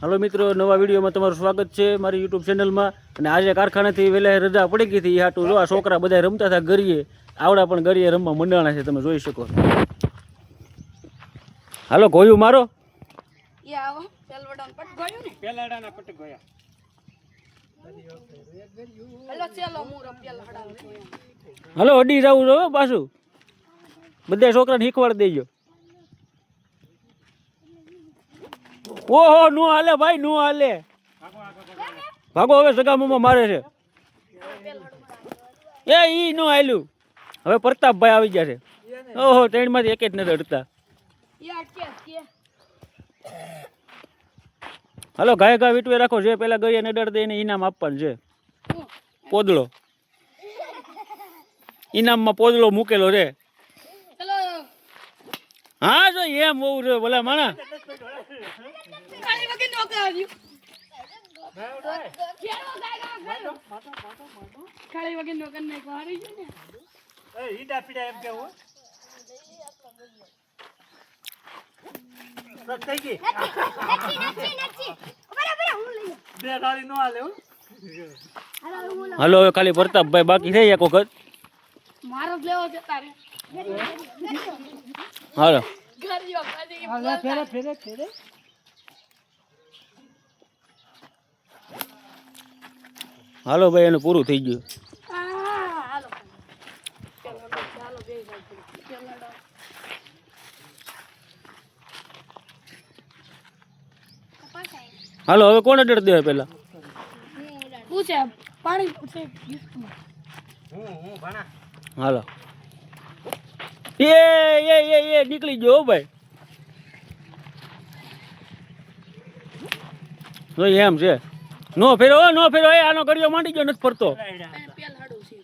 Hello मित्रों, नवा video में तमारुं स्वागत है मारी यूट्यूब चेनल में। અને આજે કારખાનેથી વેલા રજા પડી ગઈ હતી, હાટું જો આ છોકરા બધા રમતા હતા ગરીએ, આવડા પણ ગરીએ રમવા મંડાણા છે, તમે જોઈ શકો। હાલો ગોયું મારો ઈ આવો પેલવડાનો પટ ગયો ને, પેલાડાના પટ ગયા। હાલો ચાલો મૂરો પેલવડાનો ગયો। હાલો અડી જાવું જો પાછું, બધા છોકરાને શીખવાડ દેજો। ओहो नो हाले भाई, नो हाले, भागो हवे सगा मामा मारे छे। ए ई नो हाल्यू, हवे प्रताप भाई आवी गया छे। ओहो ट्रेन मांथी एक ज न अडता। हालो गाय गाय वीटवे राखो, जे पेला गया ने डर दे ने इनाम आपवानुं छे। पोदळो इनाम में पोदळो मूकेलो रे। चलो हाँ जो एम होवुं छे भला माणा। खाली वगे नो કર્યું ખાલી વગે નો કર નાખ્યો હારી ગયો ને। એ ઈડા પીડા એમ કેવું બસ થઈ ગઈ નથી બરાબર હું લઈ બે ગાડી નો હાલે હું। હાલો હવે ખાલી પ્રતાપ ભાઈ બાકી છે એક વખત। મારો જ લેવો છે તારે હાલો ગરિયો ખાલી હાલે ફેરે ફેરે ફેરે હાલો ભાઈ એનું પૂરું થઈ ગયું। હાલો ચાલો બે ચાલો હાલો હવે કોને ડર દે પેલા પૂછે પાણી પૂછે ગિફ્ટમાં। હું ભણા હાલો એ એ એ એ નીકળી ગયો હો ભાઈ। તો એમ છે, નો ફેરો નો ફેરો, એ આનો ગળિયો માંડી ગયો નથી ફરતો। પેલ હાડું છે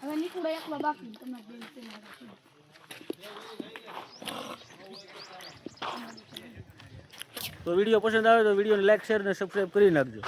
હવે નીકળો એકલો બાકી તમે બેન પેલ હાડું તો વિડીયો પસંદ આવે તો વિડીયોને લાઈક શેર અને સબસ્ક્રાઈબ કરી નાખજો।